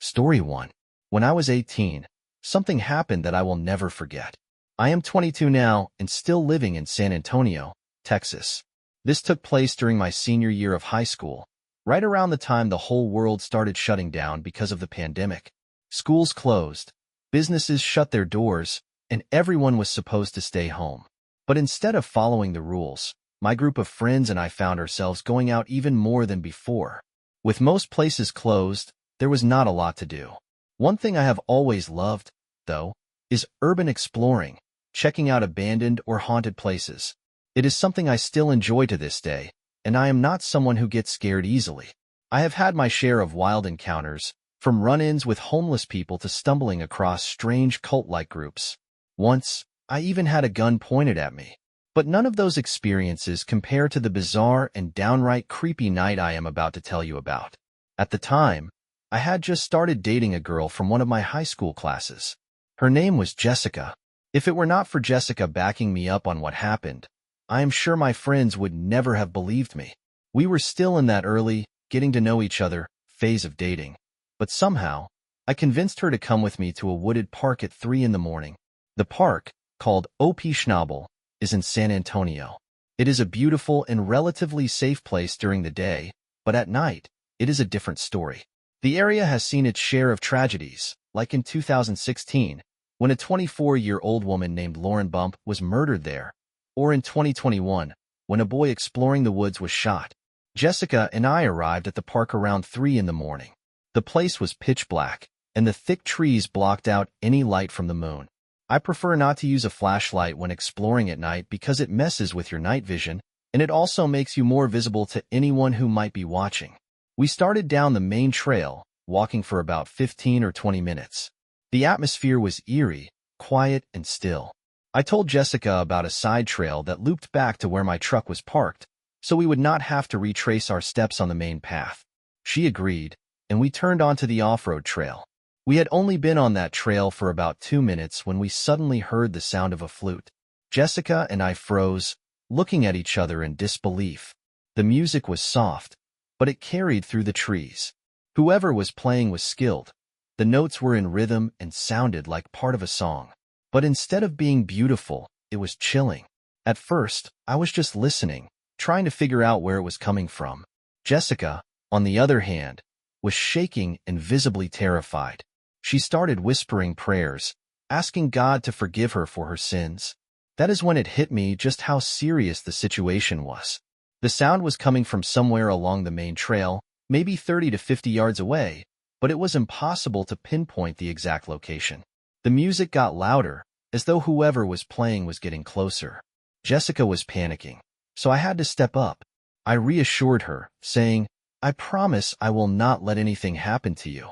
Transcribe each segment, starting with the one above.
Story 1. When I was 18, something happened that I will never forget. I am 22 now and still living in San Antonio, Texas. This took place during my senior year of high school, right around the time the whole world started shutting down because of the pandemic. Schools closed, businesses shut their doors, and everyone was supposed to stay home. But instead of following the rules, my group of friends and I found ourselves going out even more than before. With most places closed, there was not a lot to do. One thing I have always loved, though, is urban exploring, checking out abandoned or haunted places. It is something I still enjoy to this day, and I am not someone who gets scared easily. I have had my share of wild encounters, from run-ins with homeless people to stumbling across strange cult-like groups. Once, I even had a gun pointed at me. But none of those experiences compare to the bizarre and downright creepy night I am about to tell you about. At the time, I had just started dating a girl from one of my high school classes. Her name was Jessica. If it were not for Jessica backing me up on what happened, I am sure my friends would never have believed me. We were still in that early, getting to know each other phase of dating. But somehow, I convinced her to come with me to a wooded park at 3 in the morning. The park, called O.P. Schnabel, is in San Antonio. It is a beautiful and relatively safe place during the day, but at night, it is a different story. The area has seen its share of tragedies, like in 2016, when a 24-year-old woman named Lauren Bump was murdered there, or in 2021, when a boy exploring the woods was shot. Jessica and I arrived at the park around 3 in the morning. The place was pitch black, and the thick trees blocked out any light from the moon. I prefer not to use a flashlight when exploring at night because it messes with your night vision, and it also makes you more visible to anyone who might be watching. We started down the main trail, walking for about 15 or 20 minutes. The atmosphere was eerie, quiet, and still. I told Jessica about a side trail that looped back to where my truck was parked, so we would not have to retrace our steps on the main path. She agreed, and we turned onto the off-road trail. We had only been on that trail for about 2 minutes when we suddenly heard the sound of a flute. Jessica and I froze, looking at each other in disbelief. The music was soft, but it carried through the trees. Whoever was playing was skilled. The notes were in rhythm and sounded like part of a song. But instead of being beautiful, it was chilling. At first, I was just listening, trying to figure out where it was coming from. Jessica, on the other hand, was shaking and visibly terrified. She started whispering prayers, asking God to forgive her for her sins. That is when it hit me just how serious the situation was. The sound was coming from somewhere along the main trail, maybe 30 to 50 yards away, but it was impossible to pinpoint the exact location. The music got louder, as though whoever was playing was getting closer. Jessica was panicking, so I had to step up. I reassured her, saying, "I promise I will not let anything happen to you."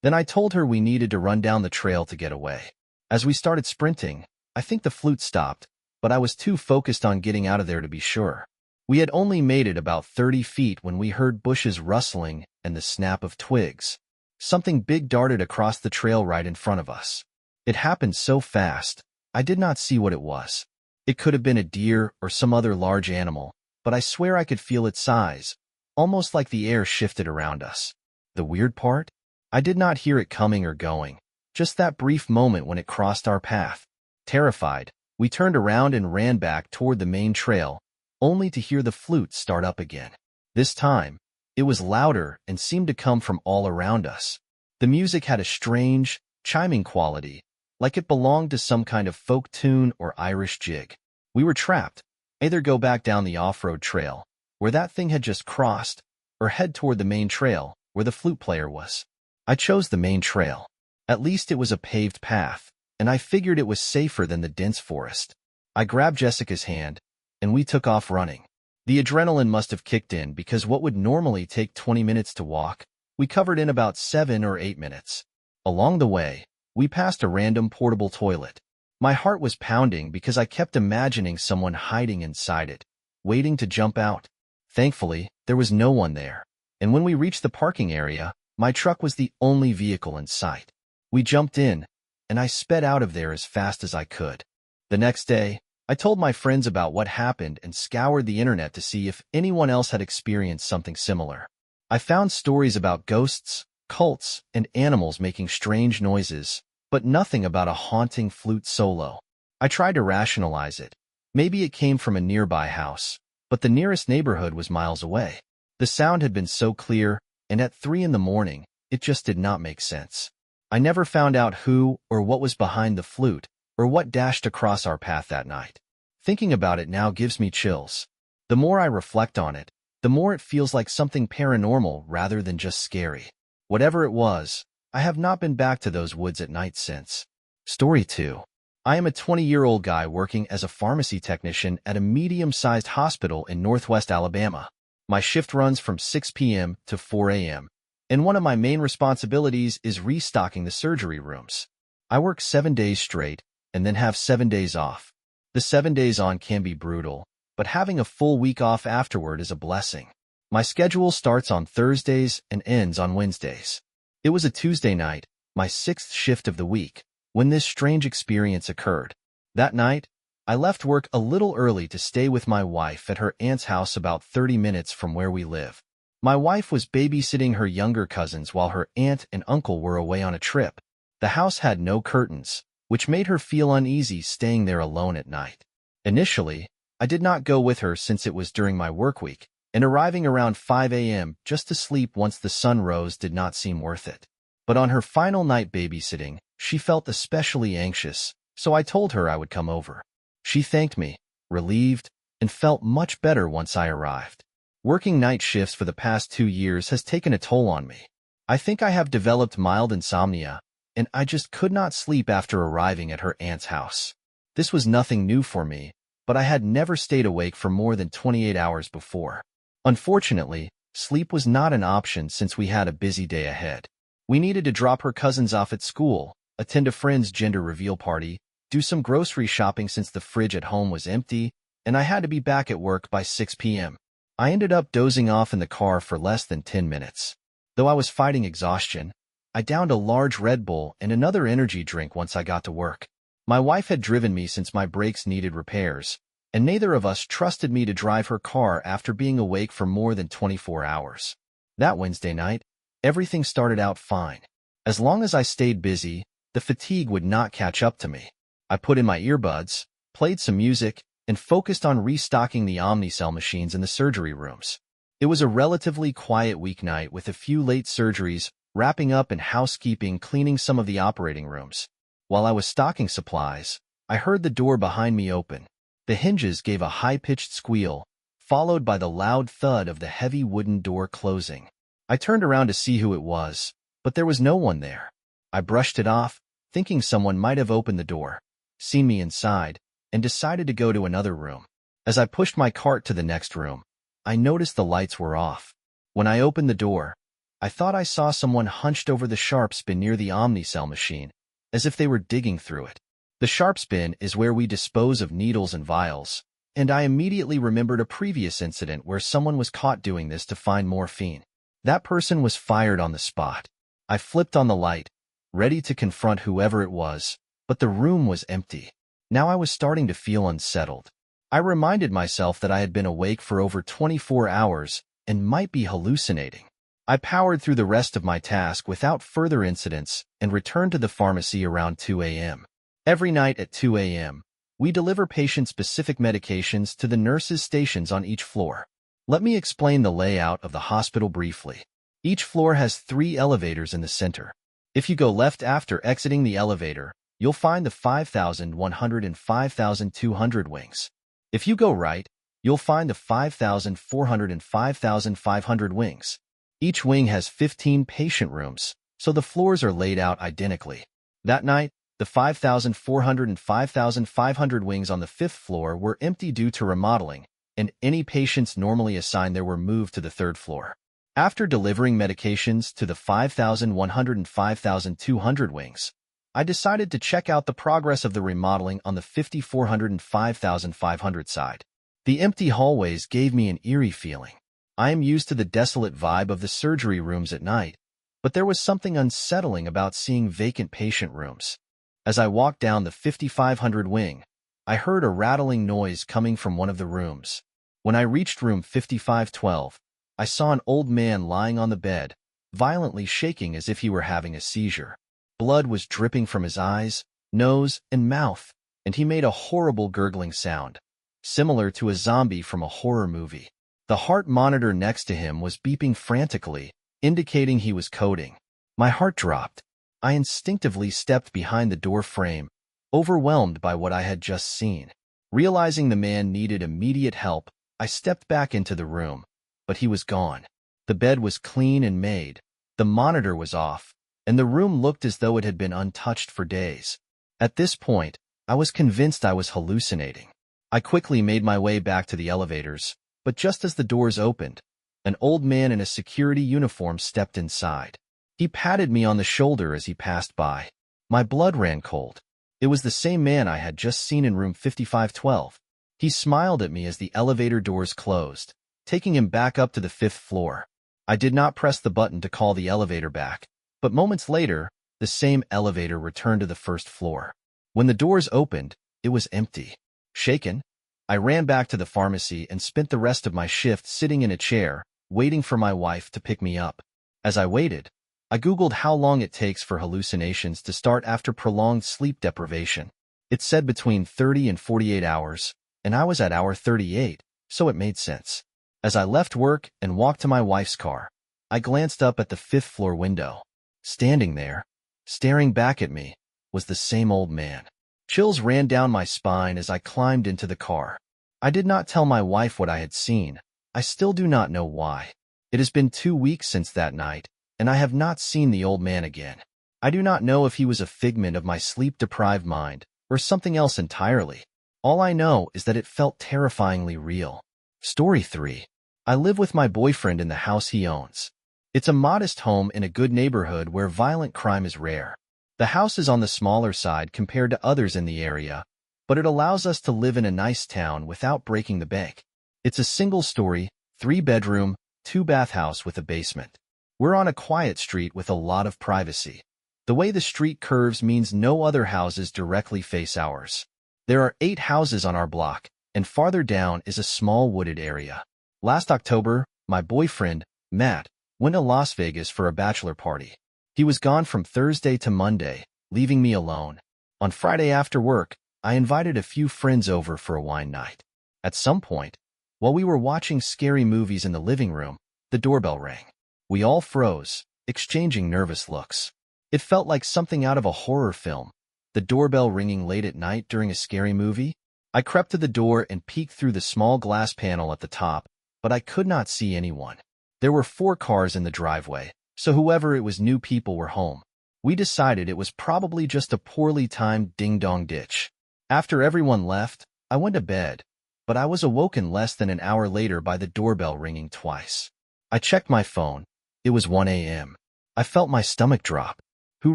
Then I told her we needed to run down the trail to get away. As we started sprinting, I think the flute stopped, but I was too focused on getting out of there to be sure. We had only made it about 30 feet when we heard bushes rustling and the snap of twigs. Something big darted across the trail right in front of us. It happened so fast, I did not see what it was. It could have been a deer or some other large animal, but I swear I could feel its size, almost like the air shifted around us. The weird part? I did not hear it coming or going, just that brief moment when it crossed our path. Terrified, we turned around and ran back toward the main trail, only to hear the flute start up again. This time, it was louder and seemed to come from all around us. The music had a strange, chiming quality, like it belonged to some kind of folk tune or Irish jig. We were trapped. Either go back down the off-road trail, where that thing had just crossed, or head toward the main trail, where the flute player was. I chose the main trail. At least it was a paved path, and I figured it was safer than the dense forest. I grabbed Jessica's hand, and we took off running. The adrenaline must have kicked in because what would normally take 20 minutes to walk, we covered in about 7 or 8 minutes. Along the way, we passed a random portable toilet. My heart was pounding because I kept imagining someone hiding inside it, waiting to jump out. Thankfully, there was no one there, and when we reached the parking area, my truck was the only vehicle in sight. We jumped in, and I sped out of there as fast as I could. The next day, I told my friends about what happened and scoured the internet to see if anyone else had experienced something similar. I found stories about ghosts, cults and animals making strange noises, but nothing about a haunting flute solo. I tried to rationalize it. Maybe it came from a nearby house, but the nearest neighborhood was miles away. The sound had been so clear, and at 3 in the morning, it just did not make sense. I never found out who or what was behind the flute, or what dashed across our path that night. Thinking about it now gives me chills. The more I reflect on it, the more it feels like something paranormal rather than just scary. Whatever it was, I have not been back to those woods at night since. Story 2. I am a 20-year-old guy working as a pharmacy technician at a medium-sized hospital in Northwest Alabama. My shift runs from 6 p.m. to 4 a.m., and one of my main responsibilities is restocking the surgery rooms. I work 7 days straight and then have 7 days off. The 7 days on can be brutal, but having a full week off afterward is a blessing. My schedule starts on Thursdays and ends on Wednesdays. It was a Tuesday night, my 6th shift of the week, when this strange experience occurred. That night, I left work a little early to stay with my wife at her aunt's house about 30 minutes from where we live. My wife was babysitting her younger cousins while her aunt and uncle were away on a trip. The house had no curtains, which made her feel uneasy staying there alone at night. Initially, I did not go with her since it was during my work week, and arriving around 5 a.m. just to sleep once the sun rose did not seem worth it. But on her final night babysitting, she felt especially anxious, so I told her I would come over. She thanked me, relieved, and felt much better once I arrived. Working night shifts for the past 2 years has taken a toll on me. I think I have developed mild insomnia, and I just could not sleep after arriving at her aunt's house. This was nothing new for me, but I had never stayed awake for more than 28 hours before. Unfortunately, sleep was not an option since we had a busy day ahead. We needed to drop her cousins off at school, attend a friend's gender reveal party, do some grocery shopping since the fridge at home was empty, and I had to be back at work by 6 p.m. I ended up dozing off in the car for less than 10 minutes. Though I was fighting exhaustion, I downed a large Red Bull and another energy drink once I got to work. My wife had driven me since my brakes needed repairs, and neither of us trusted me to drive her car after being awake for more than 24 hours. That Wednesday night, everything started out fine. As long as I stayed busy, the fatigue would not catch up to me. I put in my earbuds, played some music, and focused on restocking the Omnicell machines in the surgery rooms. It was a relatively quiet weeknight with a few late surgeries, wrapping up and housekeeping, cleaning some of the operating rooms. While I was stocking supplies, I heard the door behind me open. The hinges gave a high-pitched squeal, followed by the loud thud of the heavy wooden door closing. I turned around to see who it was, but there was no one there. I brushed it off, thinking someone might have opened the door, seen me inside, and decided to go to another room. As I pushed my cart to the next room, I noticed the lights were off. When I opened the door, I thought I saw someone hunched over the sharps bin near the Omnicell machine, as if they were digging through it. The sharps bin is where we dispose of needles and vials, and I immediately remembered a previous incident where someone was caught doing this to find morphine. That person was fired on the spot. I flipped on the light, ready to confront whoever it was, but the room was empty. Now I was starting to feel unsettled. I reminded myself that I had been awake for over 24 hours and might be hallucinating. I powered through the rest of my task without further incidents and returned to the pharmacy around 2 a.m. Every night at 2 a.m., we deliver patient-specific medications to the nurses' stations on each floor. Let me explain the layout of the hospital briefly. Each floor has 3 elevators in the center. If you go left after exiting the elevator, you'll find the 5,100 and 5,200 wings. If you go right, you'll find the 5,400 and 5,500 wings. Each wing has 15 patient rooms, so the floors are laid out identically. That night, the 5,400 and 5,500 wings on the 5th floor were empty due to remodeling, and any patients normally assigned there were moved to the 3rd floor. After delivering medications to the 5,100 and 5,200 wings, I decided to check out the progress of the remodeling on the 5,400 and 5,500 side. The empty hallways gave me an eerie feeling. I am used to the desolate vibe of the surgery rooms at night, but there was something unsettling about seeing vacant patient rooms. As I walked down the 5,500 wing, I heard a rattling noise coming from one of the rooms. When I reached room 5512, I saw an old man lying on the bed, violently shaking as if he were having a seizure. Blood was dripping from his eyes, nose, and mouth, and he made a horrible gurgling sound, similar to a zombie from a horror movie. The heart monitor next to him was beeping frantically, indicating he was coding. My heart dropped. I instinctively stepped behind the door frame, overwhelmed by what I had just seen. Realizing the man needed immediate help, I stepped back into the room, but he was gone. The bed was clean and made, the monitor was off, and the room looked as though it had been untouched for days. At this point, I was convinced I was hallucinating. I quickly made my way back to the elevators, but just as the doors opened, an old man in a security uniform stepped inside. He patted me on the shoulder as he passed by. My blood ran cold. It was the same man I had just seen in room 5512. He smiled at me as the elevator doors closed, taking him back up to the 5th floor. I did not press the button to call the elevator back, but moments later, the same elevator returned to the 1st floor. When the doors opened, it was empty. Shaken, I ran back to the pharmacy and spent the rest of my shift sitting in a chair, waiting for my wife to pick me up. As I waited, I Googled how long it takes for hallucinations to start after prolonged sleep deprivation. It said between 30 and 48 hours, and I was at hour 38, so it made sense. As I left work and walked to my wife's car, I glanced up at the 5th floor window. Standing there, staring back at me, was the same old man. Chills ran down my spine as I climbed into the car. I did not tell my wife what I had seen. I still do not know why. It has been 2 weeks since that night, and I have not seen the old man again. I do not know if he was a figment of my sleep-deprived mind or something else entirely. All I know is that it felt terrifyingly real. Story 3. I live with my boyfriend in the house he owns. It's a modest home in a good neighborhood where violent crime is rare. The house is on the smaller side compared to others in the area, but it allows us to live in a nice town without breaking the bank. It's a single-story, 3-bedroom, 2-bath house with a basement. We're on a quiet street with a lot of privacy. The way the street curves means no other houses directly face ours. There are 8 houses on our block, and farther down is a small wooded area. Last October, my boyfriend, Matt, went to Las Vegas for a bachelor party. He was gone from Thursday to Monday, leaving me alone. On Friday after work, I invited a few friends over for a wine night. At some point, while we were watching scary movies in the living room, the doorbell rang. We all froze, exchanging nervous looks. It felt like something out of a horror film, the doorbell ringing late at night during a scary movie. I crept to the door and peeked through the small glass panel at the top, but I could not see anyone. There were 4 cars in the driveway, so whoever it was knew people were home. We decided it was probably just a poorly timed ding-dong ditch. After everyone left, I went to bed, but I was awoken less than an hour later by the doorbell ringing twice. I checked my phone. It was 1 a.m. I felt my stomach drop. Who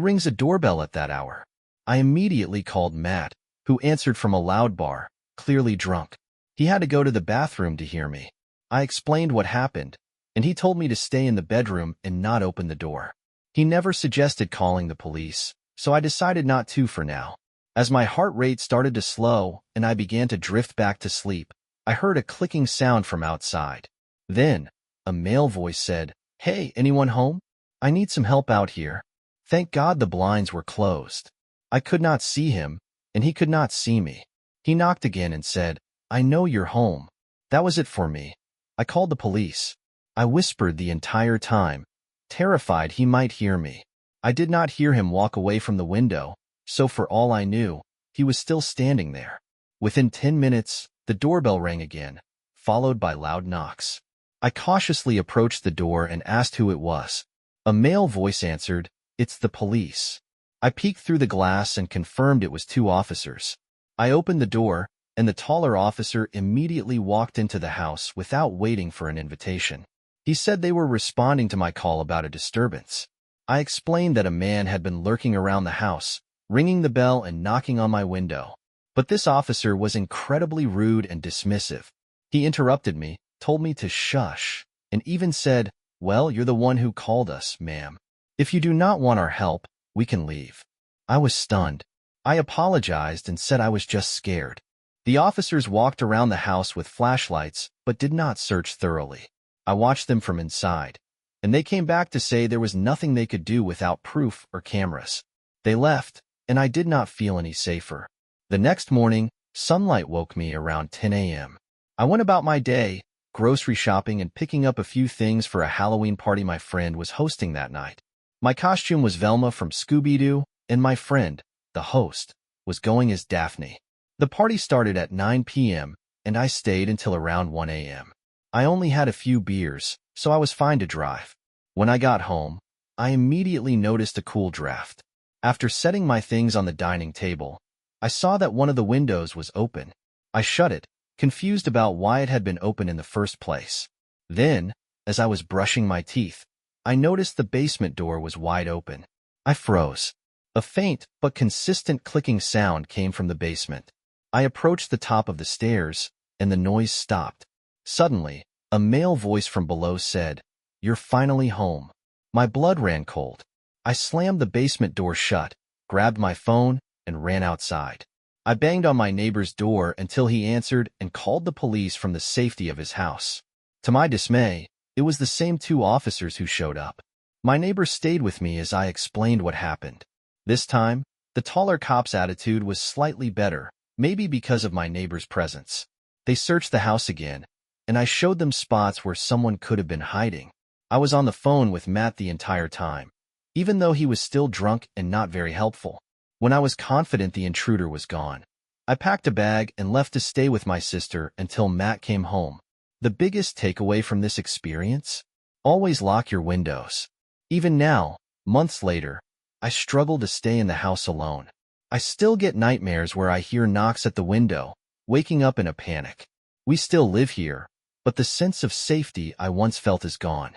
rings a doorbell at that hour? I immediately called Matt, who answered from a loud bar, clearly drunk. He had to go to the bathroom to hear me. I explained what happened, and he told me to stay in the bedroom and not open the door. He never suggested calling the police, so I decided not to for now. As my heart rate started to slow and I began to drift back to sleep, I heard a clicking sound from outside. Then, a male voice said, "Hey, anyone home? I need some help out here." Thank God the blinds were closed. I could not see him, and he could not see me. He knocked again and said, "I know you're home." That was it for me. I called the police. I whispered the entire time, terrified he might hear me. I did not hear him walk away from the window, so for all I knew, he was still standing there. Within 10 minutes, the doorbell rang again, followed by loud knocks. I cautiously approached the door and asked who it was. A male voice answered, "It's the police." I peeked through the glass and confirmed it was 2 officers. I opened the door, and the taller officer immediately walked into the house without waiting for an invitation. He said they were responding to my call about a disturbance. I explained that a man had been lurking around the house, ringing the bell and knocking on my window. But this officer was incredibly rude and dismissive. He interrupted me, told me to shush, and even said, "Well, you're the one who called us, ma'am. If you do not want our help, we can leave." I was stunned. I apologized and said I was just scared. The officers walked around the house with flashlights, but did not search thoroughly. I watched them from inside. and they came back to say there was nothing they could do without proof or cameras. They left, and I did not feel any safer. The next morning, sunlight woke me around 10 a.m. I went about my day, grocery shopping and picking up a few things for a Halloween party my friend was hosting that night. My costume was Velma from Scooby-Doo, and my friend, the host, was going as Daphne. The party started at 9 p.m., and I stayed until around 1 a.m. I only had a few beers, so I was fine to drive. When I got home, I immediately noticed a cool draft. After setting my things on the dining table, I saw that one of the windows was open. I shut it, confused about why it had been open in the first place. Then, as I was brushing my teeth, I noticed the basement door was wide open. I froze. A faint but consistent clicking sound came from the basement. I approached the top of the stairs, and the noise stopped. Suddenly, a male voice from below said, "You're finally home." My blood ran cold. I slammed the basement door shut, grabbed my phone, and ran outside. I banged on my neighbor's door until he answered and called the police from the safety of his house. To my dismay, it was the same two officers who showed up. My neighbor stayed with me as I explained what happened. This time, the taller cop's attitude was slightly better, maybe because of my neighbor's presence. They searched the house again, and I showed them spots where someone could have been hiding. I was on the phone with Matt the entire time, even though he was still drunk and not very helpful. When I was confident the intruder was gone, I packed a bag and left to stay with my sister until Matt came home. The biggest takeaway from this experience? Always lock your windows. Even now, months later, I struggle to stay in the house alone. I still get nightmares where I hear knocks at the window, waking up in a panic. We still live here, but the sense of safety I once felt is gone.